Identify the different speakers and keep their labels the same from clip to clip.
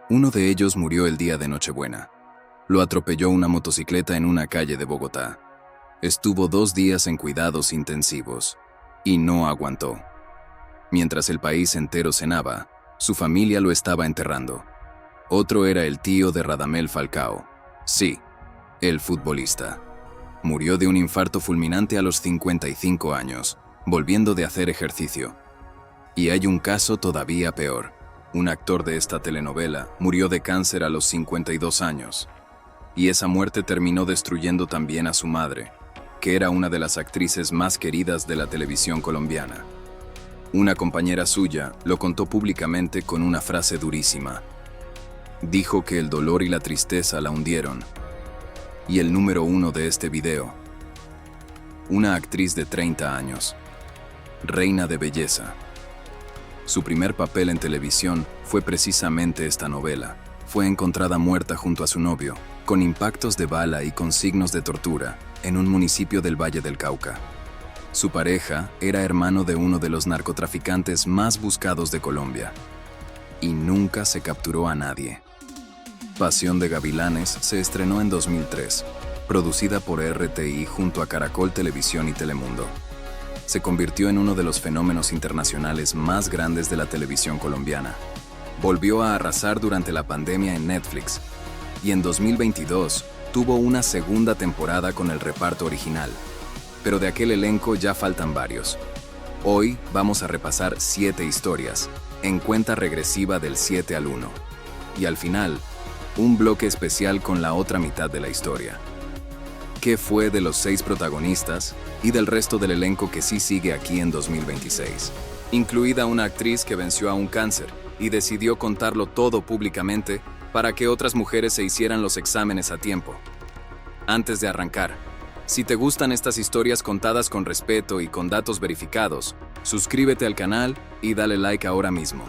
Speaker 1: Uno de ellos murió el día de Nochebuena. Lo atropelló una motocicleta en una calle de Bogotá. Estuvo 2 días en cuidados intensivos y no aguantó. Mientras el país entero cenaba, su familia lo estaba enterrando. Otro era el tío de Radamel Falcao. Sí, el futbolista. Murió de un infarto fulminante a los 55 años, volviendo de hacer ejercicio. Y hay un caso todavía peor. Un actor de esta telenovela murió de cáncer a los 52 años. Y esa muerte terminó destruyendo también a su madre, que era una de las actrices más queridas de la televisión colombiana. Una compañera suya lo contó públicamente con una frase durísima. Dijo que el dolor y la tristeza la hundieron. Y el número 1 de este video. Una actriz de 30 años. Reina de belleza. Su primer papel en televisión fue precisamente esta novela. Fue encontrada muerta junto a su novio, con impactos de bala y con signos de tortura, en un municipio del Valle del Cauca. Su pareja era hermano de uno de los narcotraficantes más buscados de Colombia. Y nunca se capturó a nadie. Pasión de Gavilanes se estrenó en 2003, producida por RTI junto a Caracol Televisión y Telemundo. Se convirtió en uno de los fenómenos internacionales más grandes de la televisión colombiana. Volvió a arrasar durante la pandemia en Netflix y en 2022 tuvo una segunda temporada con el reparto original. Pero de aquel elenco ya faltan varios. Hoy vamos a repasar 7 historias, en cuenta regresiva del 7 al 1. Y al final, un bloque especial con la otra mitad de la historia. ¿Qué fue de los 6 protagonistas y del resto del elenco que sí sigue aquí en 2026? Incluida una actriz que venció a un cáncer y decidió contarlo todo públicamente para que otras mujeres se hicieran los exámenes a tiempo. Antes de arrancar, si te gustan estas historias contadas con respeto y con datos verificados, suscríbete al canal y dale like ahora mismo.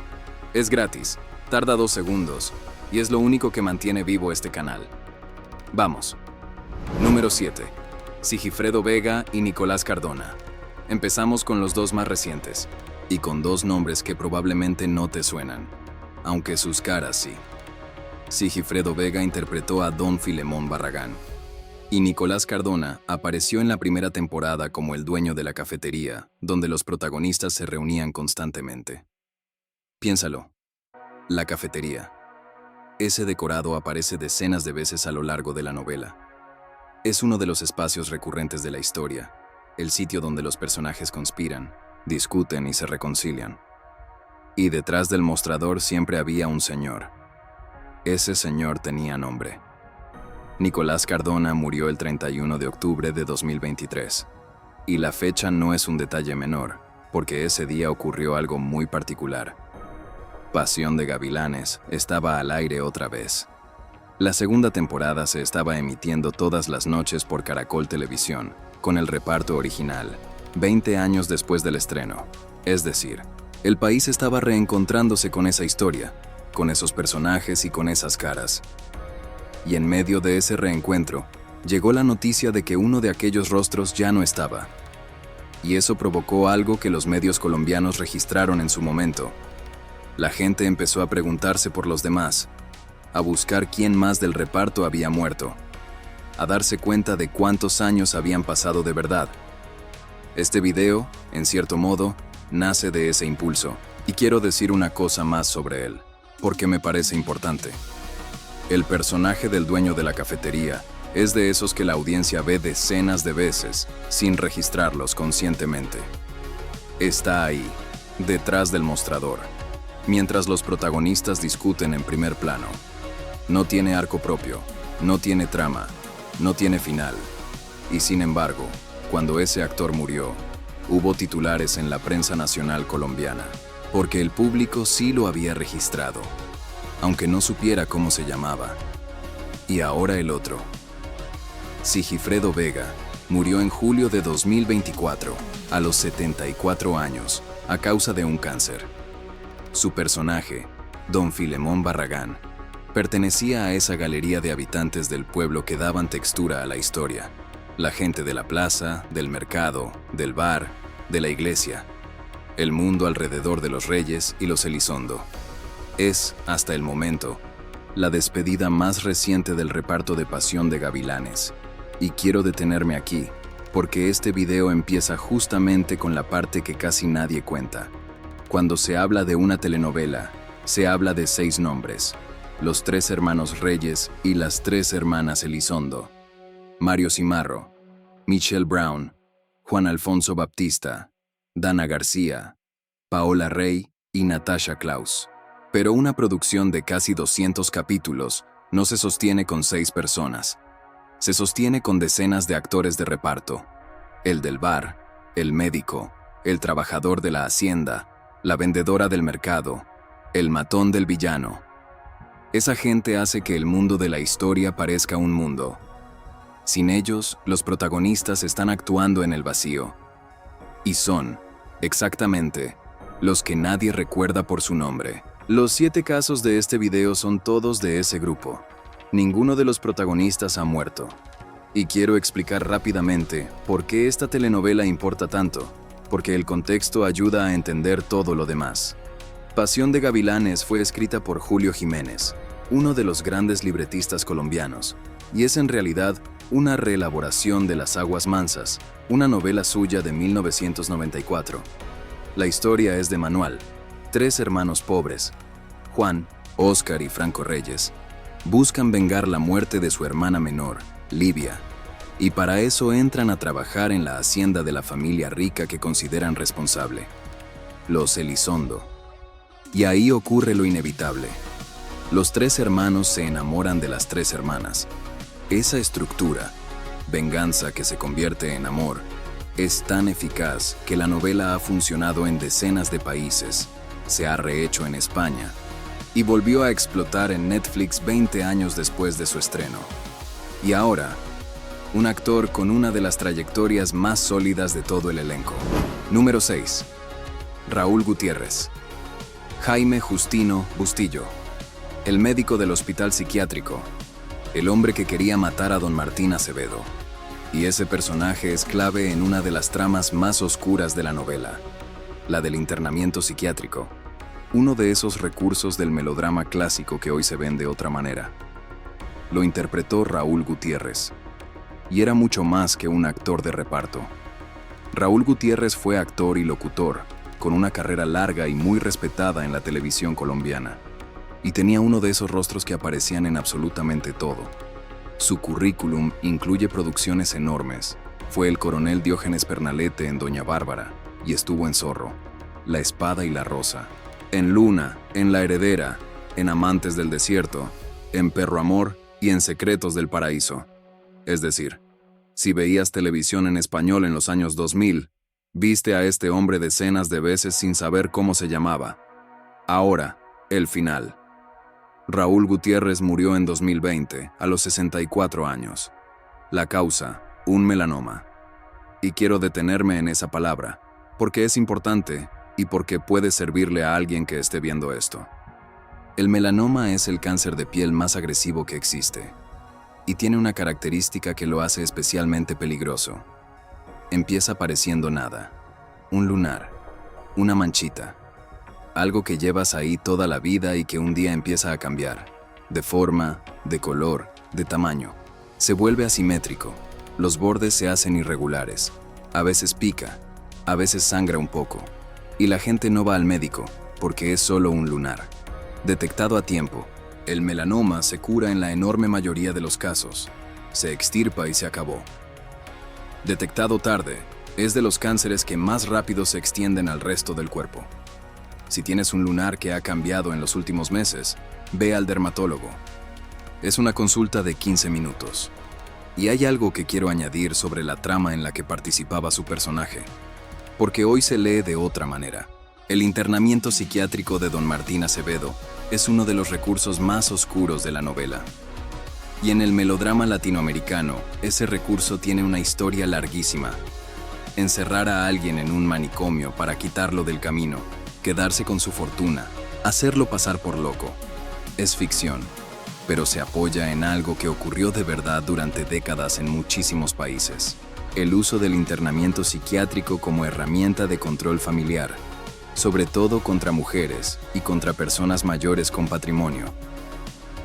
Speaker 1: Es gratis, tarda 2 segundos y es lo único que mantiene vivo este canal. Vamos. Número 7. Sigifredo Vega y Nicolás Cardona. Empezamos con los 2 más recientes, y con 2 nombres que probablemente no te suenan, aunque sus caras sí. Sigifredo Vega interpretó a Don Filemón Barragán, y Nicolás Cardona apareció en la primera temporada como el dueño de la cafetería, donde los protagonistas se reunían constantemente. Piénsalo. La cafetería. Ese decorado aparece decenas de veces a lo largo de la novela. Es uno de los espacios recurrentes de la historia, el sitio donde los personajes conspiran, discuten y se reconcilian. Y detrás del mostrador siempre había un señor. Ese señor tenía nombre. Nicolás Cardona murió el 31 de octubre de 2023. Y la fecha no es un detalle menor, porque ese día ocurrió algo muy particular. Pasión de Gavilanes estaba al aire otra vez. La segunda temporada se estaba emitiendo todas las noches por Caracol Televisión, con el reparto original, 20 años después del estreno. Es decir, el país estaba reencontrándose con esa historia, con esos personajes y con esas caras. Y en medio de ese reencuentro, llegó la noticia de que uno de aquellos rostros ya no estaba. Y eso provocó algo que los medios colombianos registraron en su momento. La gente empezó a preguntarse por los demás, a buscar quién más del reparto había muerto, a darse cuenta de cuántos años habían pasado de verdad. Este video, en cierto modo, nace de ese impulso, y quiero decir una cosa más sobre él, porque me parece importante. El personaje del dueño de la cafetería es de esos que la audiencia ve decenas de veces, sin registrarlos conscientemente. Está ahí, detrás del mostrador, mientras los protagonistas discuten en primer plano. No tiene arco propio, no tiene trama, no tiene final. Y sin embargo, cuando ese actor murió, hubo titulares en la prensa nacional colombiana, porque el público sí lo había registrado, aunque no supiera cómo se llamaba. Y ahora el otro. Sigifredo Vega murió en julio de 2024, a los 74 años, a causa de un cáncer. Su personaje, Don Filemón Barragán, pertenecía a esa galería de habitantes del pueblo que daban textura a la historia. La gente de la plaza, del mercado, del bar, de la iglesia. El mundo alrededor de los Reyes y los Elizondo. Es, hasta el momento, la despedida más reciente del reparto de Pasión de Gavilanes. Y quiero detenerme aquí, porque este video empieza justamente con la parte que casi nadie cuenta. Cuando se habla de una telenovela, se habla de 6 nombres: los 3 hermanos Reyes y las 3 hermanas Elizondo, Mario Cimarro, Michelle Brown, Juan Alfonso Baptista, Dana García, Paola Rey y Natasha Klaus. Pero una producción de casi 200 capítulos no se sostiene con 6 personas. Se sostiene con decenas de actores de reparto: el del bar, el médico, el trabajador de la hacienda, la vendedora del mercado, el matón del villano. Esa gente hace que el mundo de la historia parezca un mundo. Sin ellos, los protagonistas están actuando en el vacío. Y son, exactamente, los que nadie recuerda por su nombre. Los 7 casos de este video son todos de ese grupo. Ninguno de los protagonistas ha muerto. Y quiero explicar rápidamente por qué esta telenovela importa tanto, porque el contexto ayuda a entender todo lo demás. Pasión de Gavilanes fue escrita por Julio Jiménez, uno de los grandes libretistas colombianos, y es en realidad una reelaboración de Las Aguas Mansas, una novela suya de 1994. La historia es de Manuel, 3 hermanos pobres, Juan, Óscar y Franco Reyes. Buscan vengar la muerte de su hermana menor, Livia, y para eso entran a trabajar en la hacienda de la familia rica que consideran responsable, los Elizondo. Y ahí ocurre lo inevitable. Los 3 hermanos se enamoran de las 3 hermanas. Esa estructura, venganza que se convierte en amor, es tan eficaz que la novela ha funcionado en decenas de países, se ha rehecho en España y volvió a explotar en Netflix 20 años después de su estreno. Y ahora, un actor con una de las trayectorias más sólidas de todo el elenco. Número 6. Raúl Gutiérrez. Jaime Justino Bustillo, el médico del hospital psiquiátrico, el hombre que quería matar a don Martín Acevedo. Y ese personaje es clave en una de las tramas más oscuras de la novela, la del internamiento psiquiátrico, uno de esos recursos del melodrama clásico que hoy se ven de otra manera. Lo interpretó Raúl Gutiérrez, y era mucho más que un actor de reparto. Raúl Gutiérrez fue actor y locutor, con una carrera larga y muy respetada en la televisión colombiana, y tenía uno de esos rostros que aparecían en absolutamente todo. Su currículum incluye producciones enormes. Fue el coronel Diógenes Pernalete en Doña Bárbara, y estuvo en Zorro, La Espada y la Rosa, en Luna, en La Heredera, en Amantes del Desierto, en Perro Amor y en Secretos del Paraíso. Es decir, si veías televisión en español en los años 2000, viste a este hombre decenas de veces sin saber cómo se llamaba. Ahora, el final. Raúl Gutiérrez murió en 2020, a los 64 años. La causa, un melanoma. Y quiero detenerme en esa palabra, porque es importante y porque puede servirle a alguien que esté viendo esto. El melanoma es el cáncer de piel más agresivo que existe, y tiene una característica que lo hace especialmente peligroso. Empieza pareciendo nada, un lunar, una manchita, algo que llevas ahí toda la vida y que un día empieza a cambiar, de forma, de color, de tamaño. Se vuelve asimétrico, los bordes se hacen irregulares, a veces pica, a veces sangra un poco, y la gente no va al médico, porque es solo un lunar. Detectado a tiempo, el melanoma se cura en la enorme mayoría de los casos, se extirpa y se acabó. Detectado tarde, es de los cánceres que más rápido se extienden al resto del cuerpo. Si tienes un lunar que ha cambiado en los últimos meses, ve al dermatólogo. Es una consulta de 15 minutos. Y hay algo que quiero añadir sobre la trama en la que participaba su personaje, porque hoy se lee de otra manera. El internamiento psiquiátrico de don Martín Acevedo es uno de los recursos más oscuros de la novela. Y en el melodrama latinoamericano, ese recurso tiene una historia larguísima. Encerrar a alguien en un manicomio para quitarlo del camino, quedarse con su fortuna, hacerlo pasar por loco. Es ficción, pero se apoya en algo que ocurrió de verdad durante décadas en muchísimos países. El uso del internamiento psiquiátrico como herramienta de control familiar, sobre todo contra mujeres y contra personas mayores con patrimonio.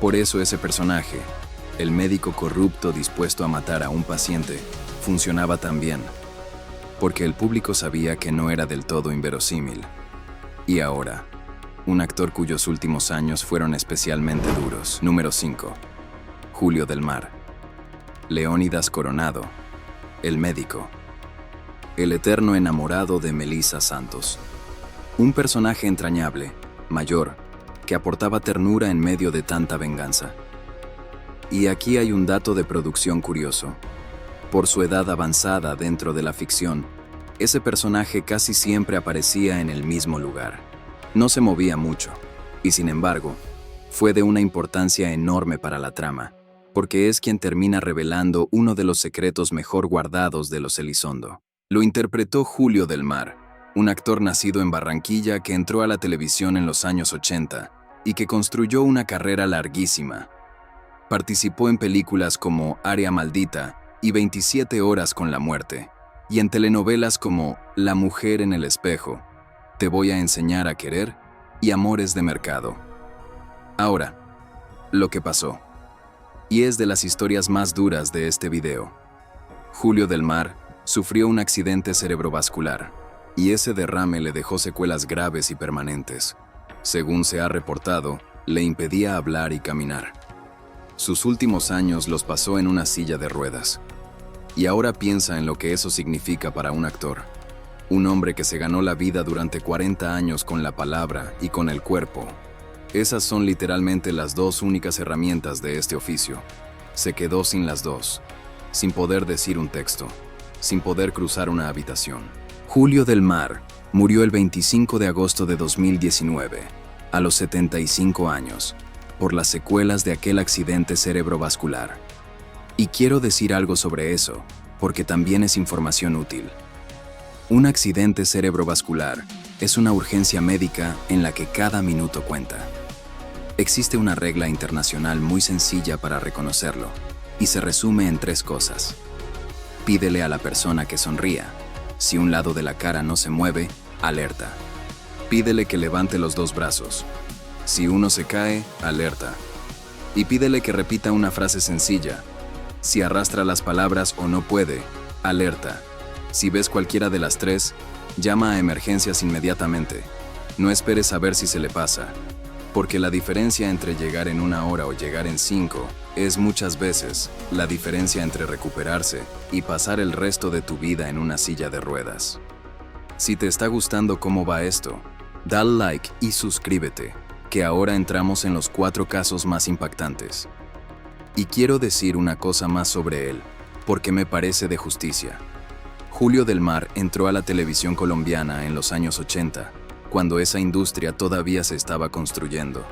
Speaker 1: Por eso ese personaje, el médico corrupto dispuesto a matar a un paciente, funcionaba tan bien, porque el público sabía que no era del todo inverosímil. Y ahora, un actor cuyos últimos años fueron especialmente duros. Número 5. Julio del Mar. Leónidas Coronado, el médico. El eterno enamorado de Melissa Santos. Un personaje entrañable, mayor, que aportaba ternura en medio de tanta venganza. Y aquí hay un dato de producción curioso. Por su edad avanzada dentro de la ficción, ese personaje casi siempre aparecía en el mismo lugar. No se movía mucho, y sin embargo, fue de una importancia enorme para la trama, porque es quien termina revelando uno de los secretos mejor guardados de los Elizondo. Lo interpretó Julio del Mar, un actor nacido en Barranquilla que entró a la televisión en los años 80 y que construyó una carrera larguísima. Participó en películas como Área Maldita y 27 horas con la muerte, y en telenovelas como La mujer en el espejo, Te voy a enseñar a querer y Amores de mercado. Ahora, lo que pasó, y es de las historias más duras de este video. Julio del Mar sufrió un accidente cerebrovascular, y ese derrame le dejó secuelas graves y permanentes. Según se ha reportado, le impedía hablar y caminar. Sus últimos años los pasó en una silla de ruedas. Y ahora piensa en lo que eso significa para un actor. Un hombre que se ganó la vida durante 40 años con la palabra y con el cuerpo. Esas son literalmente las dos únicas herramientas de este oficio. Se quedó sin las dos, sin poder decir un texto, sin poder cruzar una habitación. Julio del Mar murió el 25 de agosto de 2019, a los 75 años, por las secuelas de aquel accidente cerebrovascular. Y quiero decir algo sobre eso, porque también es información útil. Un accidente cerebrovascular es una urgencia médica en la que cada minuto cuenta. Existe una regla internacional muy sencilla para reconocerlo, y se resume en 3 cosas. Pídele a la persona que sonría. Si un lado de la cara no se mueve, alerta. Pídele que levante los 2 brazos. Si uno se cae, alerta. Y pídele que repita una frase sencilla. Si arrastra las palabras o no puede, alerta. Si ves cualquiera de las 3, llama a emergencias inmediatamente. No esperes a ver si se le pasa, porque la diferencia entre llegar en 1 hora o llegar en 5 es muchas veces la diferencia entre recuperarse y pasar el resto de tu vida en una silla de ruedas. Si te está gustando cómo va esto, dale like y suscríbete, que ahora entramos en los 4 casos más impactantes. Y quiero decir una cosa más sobre él, porque me parece de justicia. Julio del Mar entró a la televisión colombiana en los años 80, cuando esa industria todavía se estaba construyendo.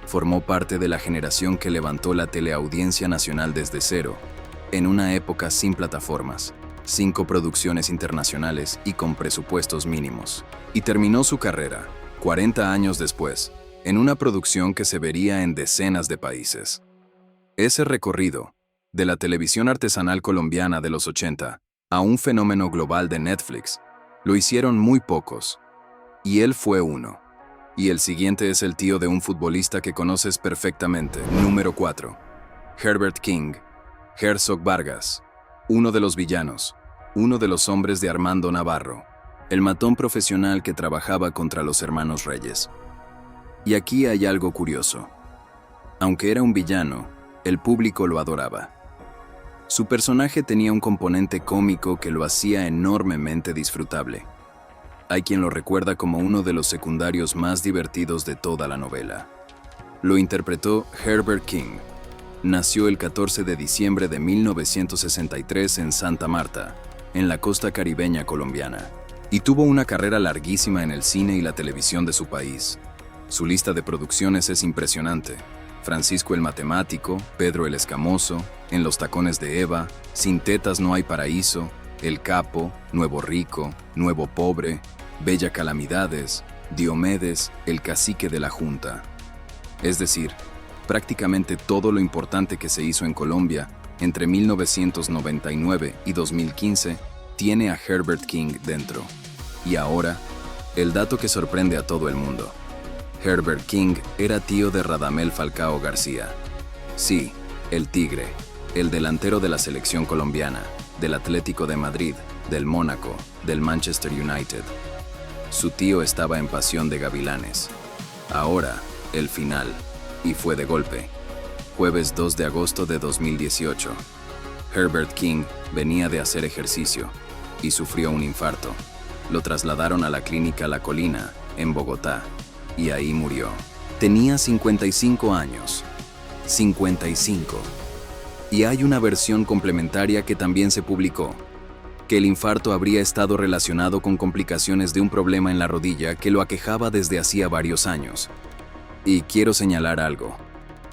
Speaker 1: Formó parte de la generación que levantó la teleaudiencia nacional desde cero, en una época sin plataformas, 5 producciones internacionales y con presupuestos mínimos. Y terminó su carrera, 40 años después, en una producción que se vería en decenas de países. Ese recorrido, de la televisión artesanal colombiana de los 80 a un fenómeno global de Netflix, lo hicieron muy pocos. Y él fue uno. Y el siguiente es el tío de un futbolista que conoces perfectamente. Número 4. Herbert King. Herzog Vargas. Uno de los villanos. Uno de los hombres de Armando Navarro. El matón profesional que trabajaba contra los hermanos Reyes. Y aquí hay algo curioso. Aunque era un villano, el público lo adoraba. Su personaje tenía un componente cómico que lo hacía enormemente disfrutable. Hay quien lo recuerda como uno de los secundarios más divertidos de toda la novela. Lo interpretó Herbert King. Nació el 14 de diciembre de 1963 en Santa Marta, en la costa caribeña colombiana, y tuvo una carrera larguísima en el cine y la televisión de su país. Su lista de producciones es impresionante. Francisco el Matemático, Pedro el Escamoso, En los tacones de Eva, Sin tetas no hay paraíso, El Capo, Nuevo Rico, Nuevo Pobre, Bella Calamidades, Diomedes, El Cacique de la Junta. Es decir, prácticamente todo lo importante que se hizo en Colombia entre 1999 y 2015 tiene a Herbert King dentro. Y ahora, el dato que sorprende a todo el mundo. Herbert King era tío de Radamel Falcao García. Sí, el Tigre, el delantero de la selección colombiana, del Atlético de Madrid, del Mónaco, del Manchester United. Su tío estaba en Pasión de Gavilanes. Ahora, el final, y fue de golpe. Jueves 2 de agosto de 2018. Herbert King venía de hacer ejercicio y sufrió un infarto. Lo trasladaron a la clínica La Colina, en Bogotá, y ahí murió. Tenía 55 años. 55. Y hay una versión complementaria que también se publicó, que el infarto habría estado relacionado con complicaciones de un problema en la rodilla que lo aquejaba desde hacía varios años. Y quiero señalar algo,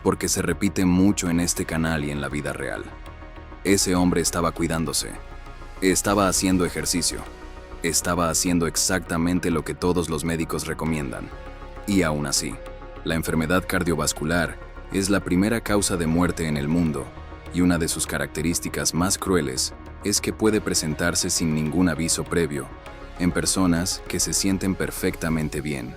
Speaker 1: porque se repite mucho en este canal y en la vida real. Ese hombre estaba cuidándose, estaba haciendo ejercicio, estaba haciendo exactamente lo que todos los médicos recomiendan. Y aún así, la enfermedad cardiovascular es la primera causa de muerte en el mundo, y una de sus características más crueles es que puede presentarse sin ningún aviso previo, en personas que se sienten perfectamente bien.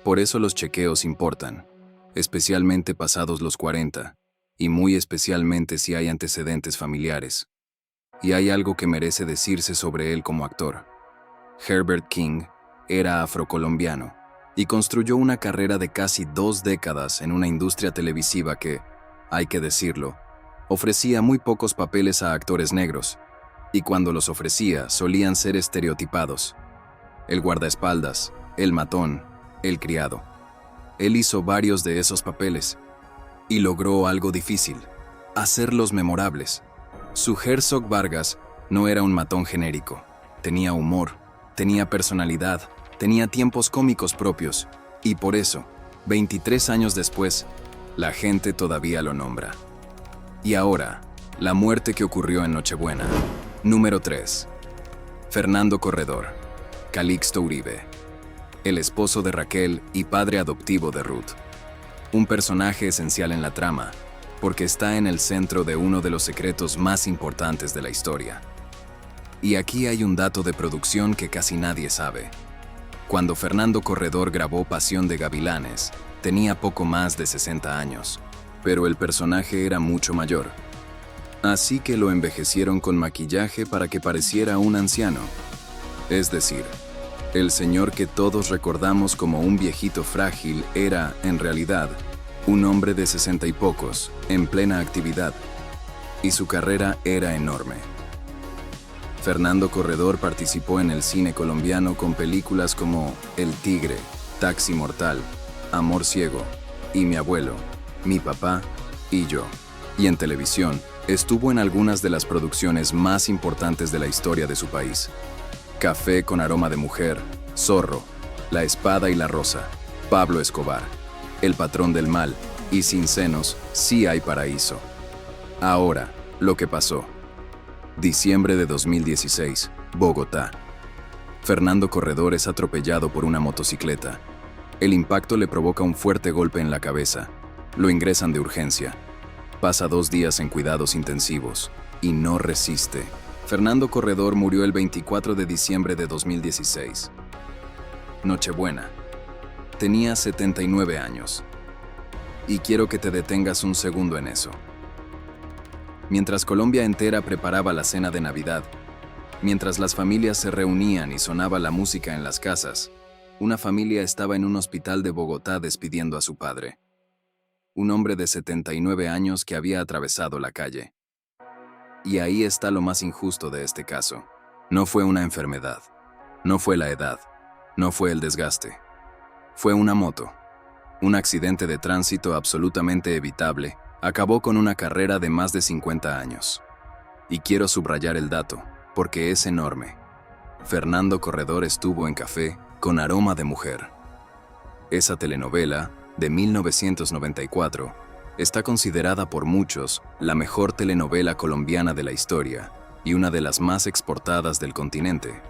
Speaker 1: Por eso los chequeos importan, especialmente pasados los 40, y muy especialmente si hay antecedentes familiares. Y hay algo que merece decirse sobre él como actor. Herbert King era afrocolombiano y construyó una carrera de casi 2 décadas en una industria televisiva que, hay que decirlo, ofrecía muy pocos papeles a actores negros, y cuando los ofrecía solían ser estereotipados. El guardaespaldas, el matón, el criado. Él hizo varios de esos papeles, y logró algo difícil, hacerlos memorables. Su Herzog Vargas no era un matón genérico, tenía humor, tenía personalidad, tenía tiempos cómicos propios, y por eso, 23 años después, la gente todavía lo nombra. Y ahora, la muerte que ocurrió en Nochebuena. Número 3. Fernando Corredor, Calixto Uribe, el esposo de Raquel y padre adoptivo de Ruth. Un personaje esencial en la trama, porque está en el centro de uno de los secretos más importantes de la historia. Y aquí hay un dato de producción que casi nadie sabe. Cuando Fernando Corredor grabó Pasión de Gavilanes, tenía poco más de 60 años. Pero el personaje era mucho mayor. Así que lo envejecieron con maquillaje para que pareciera un anciano. Es decir, el señor que todos recordamos como un viejito frágil era, en realidad, un hombre de 60 y pocos, en plena actividad. Y su carrera era enorme. Fernando Corredor participó en el cine colombiano con películas como El Tigre, Taxi Mortal, Amor Ciego y Mi Abuelo, Mi Papá y Yo. Y en televisión, estuvo en algunas de las producciones más importantes de la historia de su país. Café con aroma de mujer, Zorro, La Espada y la Rosa, Pablo Escobar, El Patrón del Mal y Sin Senos, Sí hay Paraíso. Ahora, lo que pasó. Diciembre de 2016, Bogotá. Fernando Corredor es atropellado por una motocicleta. El impacto le provoca un fuerte golpe en la cabeza. Lo ingresan de urgencia. Pasa 2 días en cuidados intensivos y no resiste. Fernando Corredor murió el 24 de diciembre de 2016. Nochebuena. Tenía 79 años. Y quiero que te detengas un segundo en eso. Mientras Colombia entera preparaba la cena de Navidad, mientras las familias se reunían y sonaba la música en las casas, una familia estaba en un hospital de Bogotá despidiendo a su padre. Un hombre de 79 años que había atravesado la calle. Y ahí está lo más injusto de este caso. No fue una enfermedad, no fue la edad, no fue el desgaste. Fue una moto. Un accidente de tránsito absolutamente evitable acabó con una carrera de más de 50 años. Y quiero subrayar el dato, porque es enorme. Fernando Corredor estuvo en Café con aroma de mujer. Esa telenovela, de 1994, está considerada por muchos la mejor telenovela colombiana de la historia y una de las más exportadas del continente.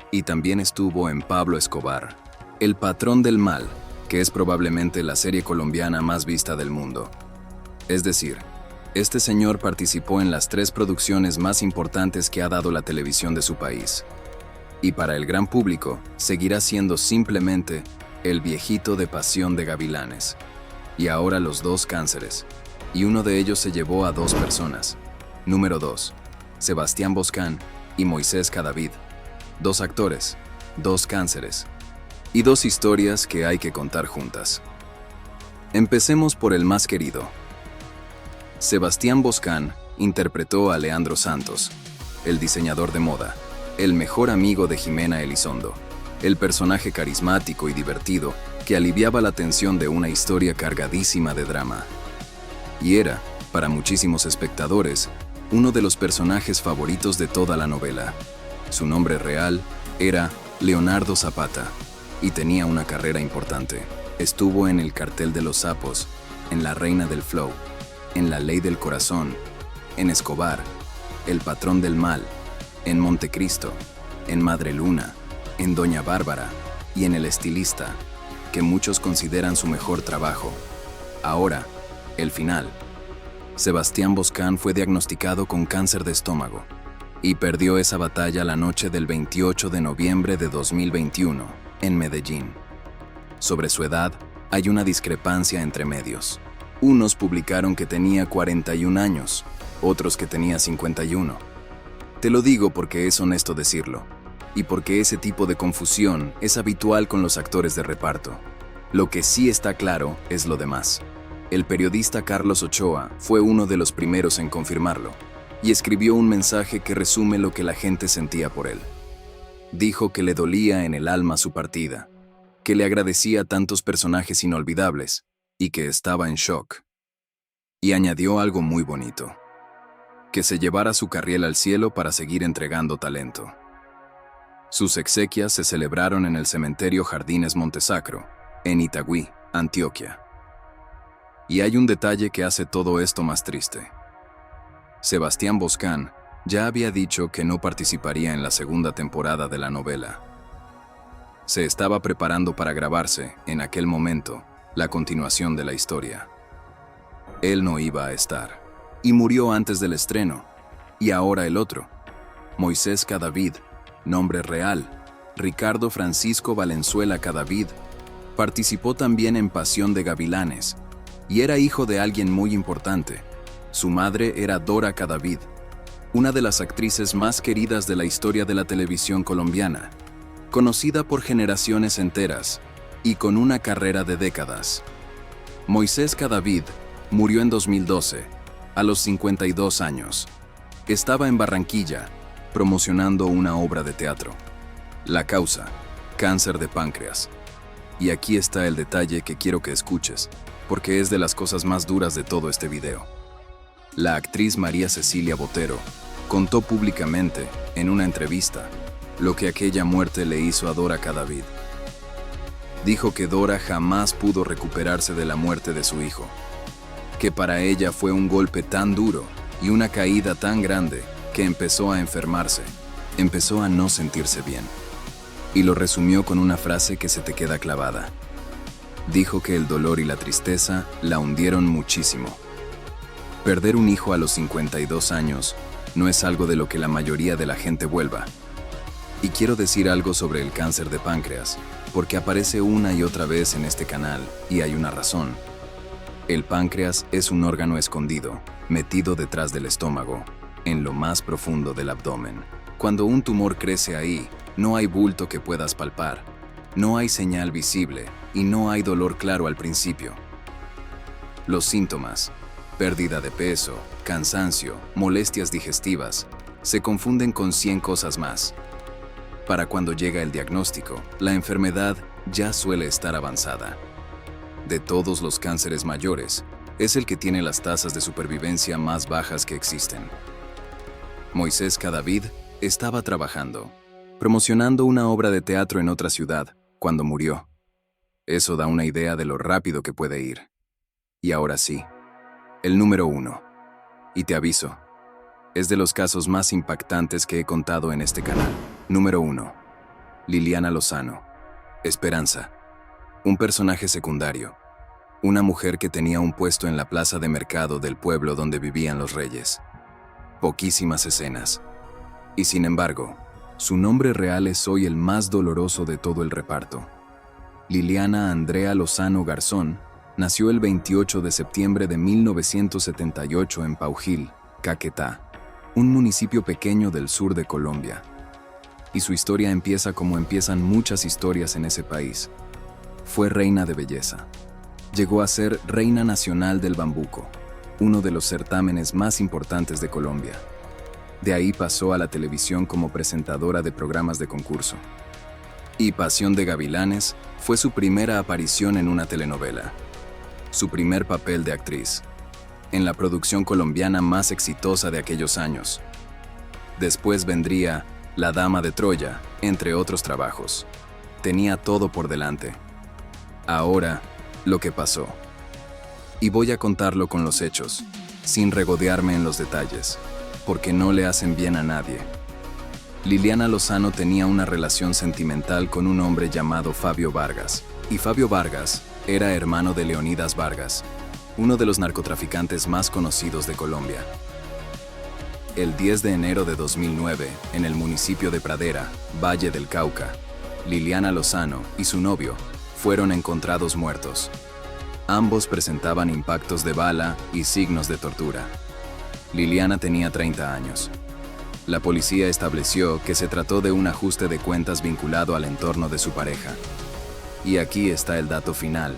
Speaker 1: Y también estuvo en Pablo Escobar, El Patrón del Mal, que es probablemente la serie colombiana más vista del mundo. Es decir, este señor participó en las 3 producciones más importantes que ha dado la televisión de su país. Y para el gran público, seguirá siendo simplemente el viejito de Pasión de Gavilanes, y ahora los dos cánceres, y uno de ellos se llevó a dos personas. Número 2. Sebastián Boscán y Moisés Cadavid. Dos actores, dos cánceres, y dos historias que hay que contar juntas. Empecemos por el más querido. Sebastián Boscán interpretó a Leandro Santos, el diseñador de moda, el mejor amigo de Jimena Elizondo, el personaje carismático y divertido que aliviaba la tensión de una historia cargadísima de drama. Y era, para muchísimos espectadores, uno de los personajes favoritos de toda la novela. Su nombre real era Leonardo Zapata, y tenía una carrera importante. Estuvo en El Cartel de los Sapos, en La Reina del Flow, en La Ley del Corazón, en Escobar, El Patrón del Mal, en Montecristo, en Madre Luna, en Doña Bárbara y en El Estilista, que muchos consideran su mejor trabajo. Ahora, el final. Sebastián Boscán fue diagnosticado con cáncer de estómago y perdió esa batalla la noche del 28 de noviembre de 2021 en Medellín. Sobre su edad, hay una discrepancia entre medios. Unos publicaron que tenía 41 años, otros que tenía 51. Te lo digo porque es honesto decirlo, y porque ese tipo de confusión es habitual con los actores de reparto. Lo que sí está claro es lo demás. El periodista Carlos Ochoa fue uno de los primeros en confirmarlo, y escribió un mensaje que resume lo que la gente sentía por él. Dijo que le dolía en el alma su partida, que le agradecía tantos personajes inolvidables, y que estaba en shock. Y añadió algo muy bonito: que se llevara su carriel al cielo para seguir entregando talento. Sus exequias se celebraron en el cementerio Jardines Montesacro, en Itagüí, Antioquia. Y hay un detalle que hace todo esto más triste. Sebastián Boscán ya había dicho que no participaría en la segunda temporada de la novela. Se estaba preparando para grabarse, en aquel momento, la continuación de la historia. Él no iba a estar, y murió antes del estreno. Y ahora el otro, Moisés Cadavid, nombre real, Ricardo Francisco Valenzuela Cadavid, participó también en Pasión de Gavilanes, y era hijo de alguien muy importante. Su madre era Dora Cadavid, una de las actrices más queridas de la historia de la televisión colombiana, conocida por generaciones enteras y con una carrera de décadas. Moisés Cadavid murió en 2012, a los 52 años. Estaba en Barranquilla, promocionando una obra de teatro. La causa: cáncer de páncreas. Y aquí está el detalle que quiero que escuches, porque es de las cosas más duras de todo este video. La actriz María Cecilia Botero contó públicamente, en una entrevista, lo que aquella muerte le hizo a Dora Cadavid. Dijo que Dora jamás pudo recuperarse de la muerte de su hijo, que para ella fue un golpe tan duro y una caída tan grande que empezó a enfermarse, empezó a no sentirse bien. Y lo resumió con una frase que se te queda clavada. Dijo que el dolor y la tristeza la hundieron muchísimo. Perder un hijo a los 52 años no es algo de lo que la mayoría de la gente vuelva. Y quiero decir algo sobre el cáncer de páncreas, porque aparece una y otra vez en este canal, y hay una razón. El páncreas es un órgano escondido, metido detrás del estómago, en lo más profundo del abdomen. Cuando un tumor crece ahí, no hay bulto que puedas palpar, no hay señal visible y no hay dolor claro al principio. Los síntomas: pérdida de peso, cansancio, molestias digestivas, se confunden con 100 cosas más. Para cuando llega el diagnóstico, la enfermedad ya suele estar avanzada. De todos los cánceres mayores, es el que tiene las tasas de supervivencia más bajas que existen. Moisés Cadavid estaba trabajando, promocionando una obra de teatro en otra ciudad, cuando murió. Eso da una idea de lo rápido que puede ir. Y ahora sí, el número 1. Y te aviso, es de los casos más impactantes que he contado en este canal. Número 1. Liliana Lozano. Esperanza. Un personaje secundario. Una mujer que tenía un puesto en la plaza de mercado del pueblo donde vivían los reyes. Poquísimas escenas. Y sin embargo, su nombre real es hoy el más doloroso de todo el reparto. Liliana Andrea Lozano Garzón nació el 28 de septiembre de 1978 en Paujil, Caquetá, un municipio pequeño del sur de Colombia. Y su historia empieza como empiezan muchas historias en ese país. Fue reina de belleza. Llegó a ser Reina Nacional del Bambuco, uno de los certámenes más importantes de Colombia. De ahí pasó a la televisión como presentadora de programas de concurso. Y Pasión de Gavilanes fue su primera aparición en una telenovela. Su primer papel de actriz, en la producción colombiana más exitosa de aquellos años. Después vendría La Dama de Troya, entre otros trabajos. Tenía todo por delante. Ahora, lo que pasó. Y voy a contarlo con los hechos, sin regodearme en los detalles, porque no le hacen bien a nadie. Liliana Lozano tenía una relación sentimental con un hombre llamado Fabio Vargas, y Fabio Vargas era hermano de Leonidas Vargas, uno de los narcotraficantes más conocidos de Colombia. El 10 de enero de 2009, en el municipio de Pradera, Valle del Cauca, Liliana Lozano y su novio fueron encontrados muertos. Ambos presentaban impactos de bala y signos de tortura. Liliana tenía 30 años. La policía estableció que se trató de un ajuste de cuentas vinculado al entorno de su pareja. Y aquí está el dato final,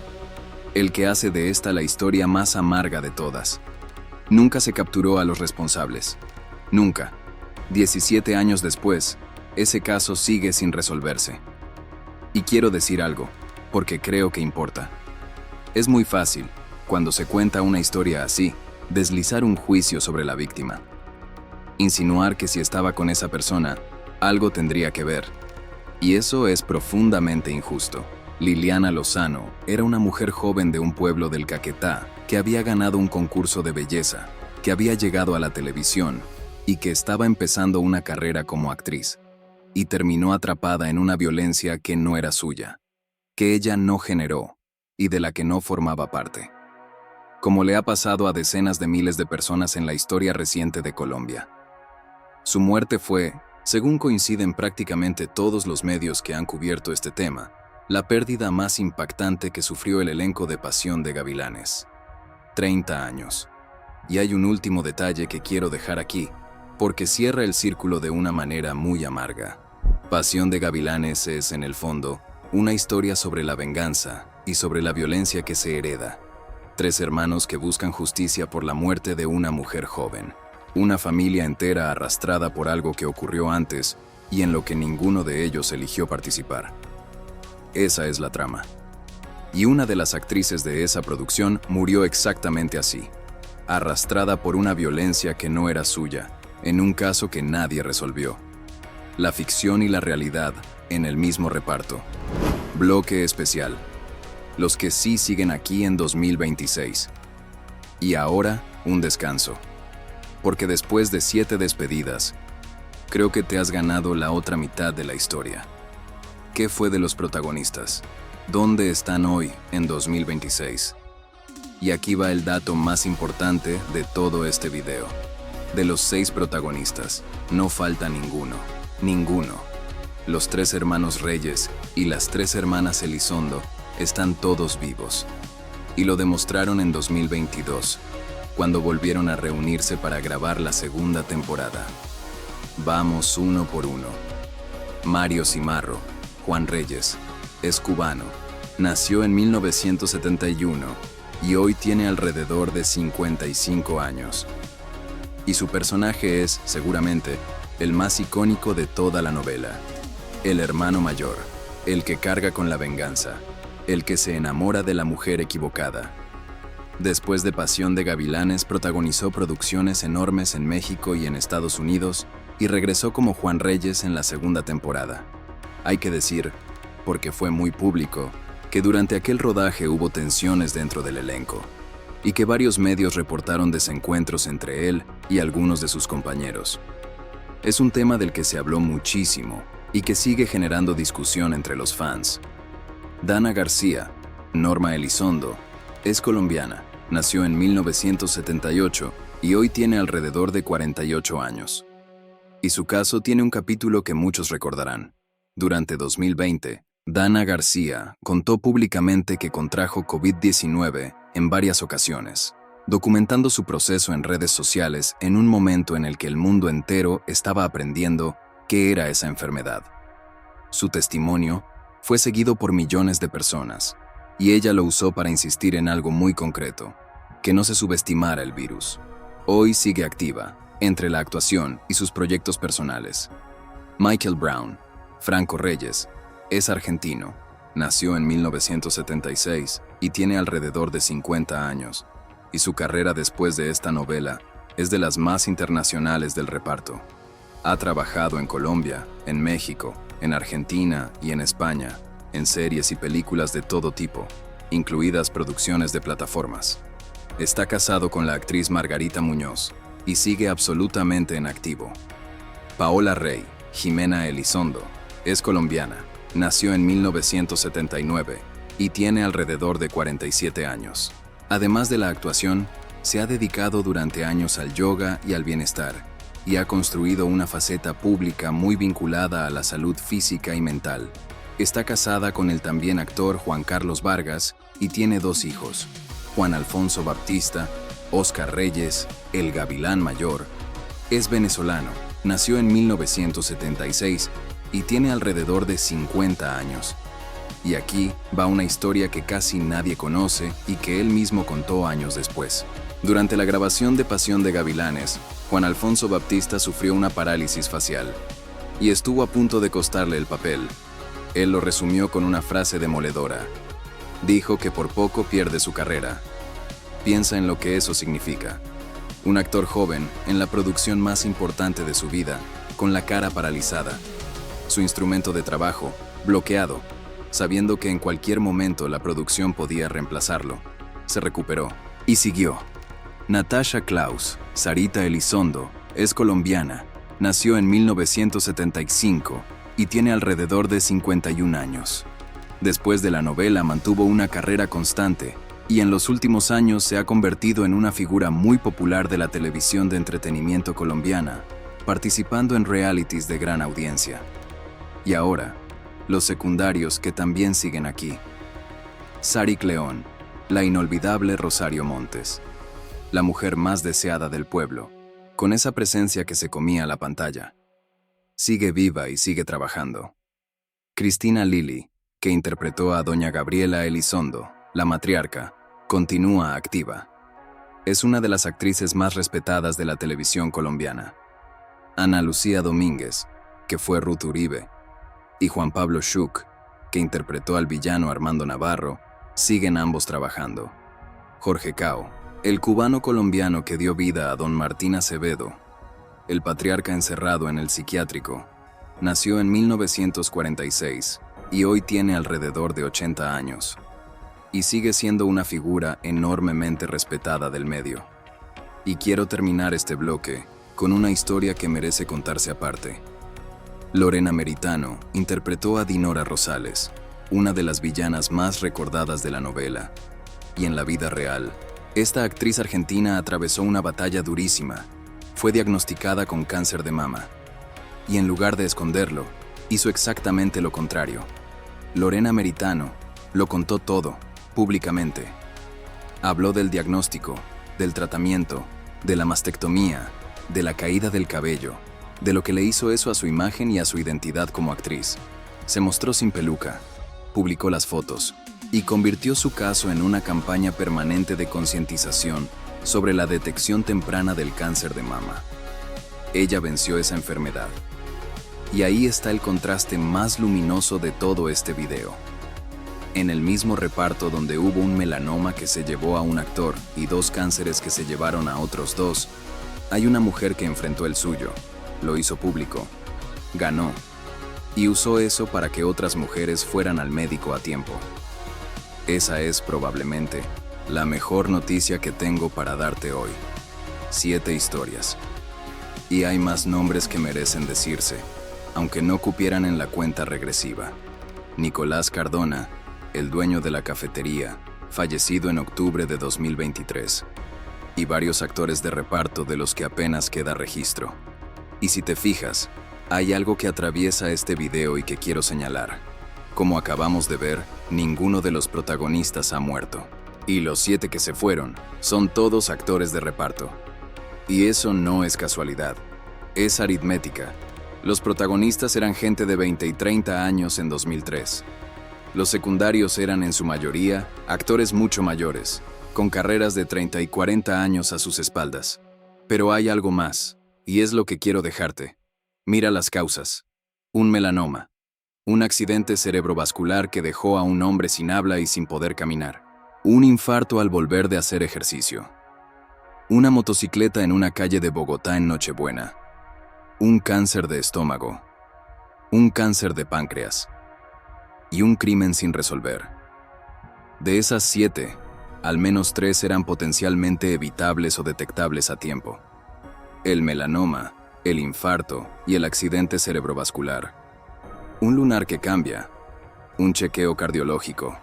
Speaker 1: el que hace de esta la historia más amarga de todas. Nunca se capturó a los responsables. Nunca. 17 años después, ese caso sigue sin resolverse. Y quiero decir algo, porque creo que importa. Es muy fácil, cuando se cuenta una historia así, deslizar un juicio sobre la víctima. Insinuar que si estaba con esa persona, algo tendría que ver. Y eso es profundamente injusto. Liliana Lozano era una mujer joven de un pueblo del Caquetá que había ganado un concurso de belleza, que había llegado a la televisión y que estaba empezando una carrera como actriz. Y terminó atrapada en una violencia que no era suya, que ella no generó y de la que no formaba parte. Como le ha pasado a decenas de miles de personas en la historia reciente de Colombia. Su muerte fue, según coinciden prácticamente todos los medios que han cubierto este tema, la pérdida más impactante que sufrió el elenco de Pasión de Gavilanes. 30 años. Y hay un último detalle que quiero dejar aquí, porque cierra el círculo de una manera muy amarga. Pasión de Gavilanes es, en el fondo, una historia sobre la venganza y sobre la violencia que se hereda. 3 hermanos que buscan justicia por la muerte de una mujer joven. Una familia entera arrastrada por algo que ocurrió antes y en lo que ninguno de ellos eligió participar. Esa es la trama. Y una de las actrices de esa producción murió exactamente así, arrastrada por una violencia que no era suya, en un caso que nadie resolvió. La ficción y la realidad en el mismo reparto. Bloque especial. Los que sí siguen aquí en 2026. Y ahora, un descanso. Porque después de 7 despedidas, creo que te has ganado la otra mitad de la historia. ¿Qué fue de los protagonistas? ¿Dónde están hoy, en 2026? Y aquí va el dato más importante de todo este video. De los 6 protagonistas, no falta ninguno. Ninguno. Los 3 hermanos Reyes y las 3 hermanas Elizondo están todos vivos. Y lo demostraron en 2022. Cuando volvieron a reunirse para grabar la segunda temporada. Vamos uno por uno. Mario Cimarro, Juan Reyes, es cubano, nació en 1971 y hoy tiene alrededor de 55 años. Y su personaje es, seguramente, el más icónico de toda la novela. El hermano mayor, el que carga con la venganza, el que se enamora de la mujer equivocada. Después de Pasión de Gavilanes, protagonizó producciones enormes en México y en Estados Unidos y regresó como Juan Reyes en la segunda temporada. Hay que decir, porque fue muy público, que durante aquel rodaje hubo tensiones dentro del elenco y que varios medios reportaron desencuentros entre él y algunos de sus compañeros. Es un tema del que se habló muchísimo y que sigue generando discusión entre los fans. Dana García, Norma Elizondo, es colombiana. Nació en 1978 y hoy tiene alrededor de 48 años. Y su caso tiene un capítulo que muchos recordarán. Durante 2020, Dana García contó públicamente que contrajo COVID-19 en varias ocasiones, documentando su proceso en redes sociales en un momento en el que el mundo entero estaba aprendiendo qué era esa enfermedad. Su testimonio fue seguido por millones de personas, y ella lo usó para insistir en algo muy concreto, que no se subestimara el virus. Hoy sigue activa, entre la actuación y sus proyectos personales. Michael Brown, Franco Reyes, es argentino, nació en 1976 y tiene alrededor de 50 años, y su carrera después de esta novela es de las más internacionales del reparto. Ha trabajado en Colombia, en México, en Argentina y en España, en series y películas de todo tipo, incluidas producciones de plataformas. Está casado con la actriz Margarita Muñoz y sigue absolutamente en activo. Paola Rey, Jimena Elizondo, es colombiana, nació en 1979 y tiene alrededor de 47 años. Además de la actuación, se ha dedicado durante años al yoga y al bienestar, y ha construido una faceta pública muy vinculada a la salud física y mental. Está casada con el también actor Juan Carlos Vargas y tiene 2 hijos, Juan Alfonso Baptista, Oscar Reyes, el Gavilán Mayor. Es venezolano, nació en 1976 y tiene alrededor de 50 años. Y aquí va una historia que casi nadie conoce y que él mismo contó años después. Durante la grabación de Pasión de Gavilanes, Juan Alfonso Baptista sufrió una parálisis facial y estuvo a punto de costarle el papel. Él lo resumió con una frase demoledora. Dijo que por poco pierde su carrera. Piensa en lo que eso significa. Un actor joven en la producción más importante de su vida, con la cara paralizada. Su instrumento de trabajo, bloqueado, sabiendo que en cualquier momento la producción podía reemplazarlo. Se recuperó y siguió. Natasha Klaus, Sarita Elizondo, es colombiana, nació en 1975 y tiene alrededor de 51 años. Después de la novela mantuvo una carrera constante y en los últimos años se ha convertido en una figura muy popular de la televisión de entretenimiento colombiana, participando en realities de gran audiencia. Y ahora, los secundarios que también siguen aquí. Sari Cleón, la inolvidable Rosario Montes, la mujer más deseada del pueblo, con esa presencia que se comía la pantalla. Sigue viva y sigue trabajando. Cristina Lili, que interpretó a doña Gabriela Elizondo, la matriarca, continúa activa. Es una de las actrices más respetadas de la televisión colombiana. Ana Lucía Domínguez, que fue Ruth Uribe, y Juan Pablo Schuch, que interpretó al villano Armando Navarro, siguen ambos trabajando. Jorge Cao, el cubano colombiano que dio vida a don Martín Acevedo, el patriarca encerrado en el psiquiátrico, nació en 1946 y hoy tiene alrededor de 80 años. Y sigue siendo una figura enormemente respetada del medio. Y quiero terminar este bloque con una historia que merece contarse aparte. Lorena Meritano interpretó a Dinora Rosales, una de las villanas más recordadas de la novela. Y en la vida real, esta actriz argentina atravesó una batalla durísima. Fue diagnosticada con cáncer de mama. Y en lugar de esconderlo, hizo exactamente lo contrario. Lorena Meritano lo contó todo, públicamente. Habló del diagnóstico, del tratamiento, de la mastectomía, de la caída del cabello, de lo que le hizo eso a su imagen y a su identidad como actriz. Se mostró sin peluca, publicó las fotos y convirtió su caso en una campaña permanente de concientización sobre la detección temprana del cáncer de mama. Ella venció esa enfermedad. Y ahí está el contraste más luminoso de todo este video. En el mismo reparto donde hubo un melanoma que se llevó a un actor y 2 cánceres que se llevaron a otros 2, hay una mujer que enfrentó el suyo, lo hizo público, ganó, y usó eso para que otras mujeres fueran al médico a tiempo. Esa es probablemente la mejor noticia que tengo para darte hoy. 7 historias. Y hay más nombres que merecen decirse, aunque no cupieran en la cuenta regresiva. Nicolás Cardona, el dueño de la cafetería, fallecido en octubre de 2023. Y varios actores de reparto de los que apenas queda registro. Y si te fijas, hay algo que atraviesa este video y que quiero señalar. Como acabamos de ver, ninguno de los protagonistas ha muerto. Y los 7 que se fueron son todos actores de reparto. Y eso no es casualidad, es aritmética. Los protagonistas eran gente de 20 y 30 años en 2003. Los secundarios eran en su mayoría actores mucho mayores, con carreras de 30 y 40 años a sus espaldas. Pero hay algo más, y es lo que quiero dejarte. Mira las causas. Un melanoma. Un accidente cerebrovascular que dejó a un hombre sin habla y sin poder caminar. Un infarto al volver de hacer ejercicio. Una motocicleta en una calle de Bogotá en Nochebuena. Un cáncer de estómago. Un cáncer de páncreas. Y un crimen sin resolver. De esas 7, al menos 3 eran potencialmente evitables o detectables a tiempo. El melanoma, el infarto y el accidente cerebrovascular. Un lunar que cambia. Un chequeo cardiológico.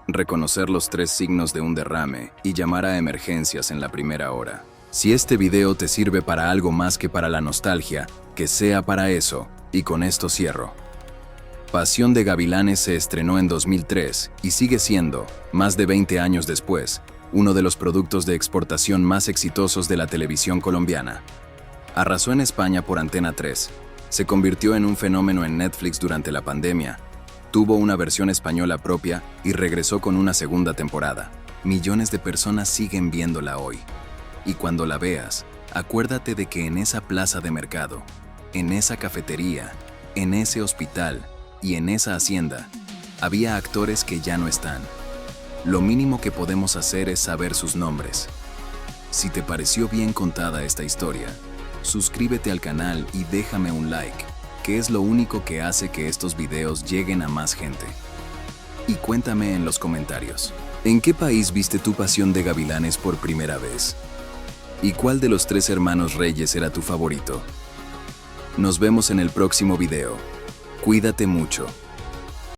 Speaker 1: Reconocer los 3 signos de un derrame y llamar a emergencias en la primera hora. Si este video te sirve para algo más que para la nostalgia, que sea para eso, y con esto cierro. Pasión de Gavilanes se estrenó en 2003 y sigue siendo, más de 20 años después, uno de los productos de exportación más exitosos de la televisión colombiana. Arrasó en España por Antena 3, se convirtió en un fenómeno en Netflix durante la pandemia, tuvo una versión española propia y regresó con una segunda temporada. Millones de personas siguen viéndola hoy. Y cuando la veas, acuérdate de que en esa plaza de mercado, en esa cafetería, en ese hospital y en esa hacienda, había actores que ya no están. Lo mínimo que podemos hacer es saber sus nombres. Si te pareció bien contada esta historia, suscríbete al canal y déjame un like, que es lo único que hace que estos videos lleguen a más gente. Y cuéntame en los comentarios, ¿en qué país viste tu Pasión de Gavilanes por primera vez? ¿Y cuál de los 3 hermanos Reyes era tu favorito? Nos vemos en el próximo video. Cuídate mucho.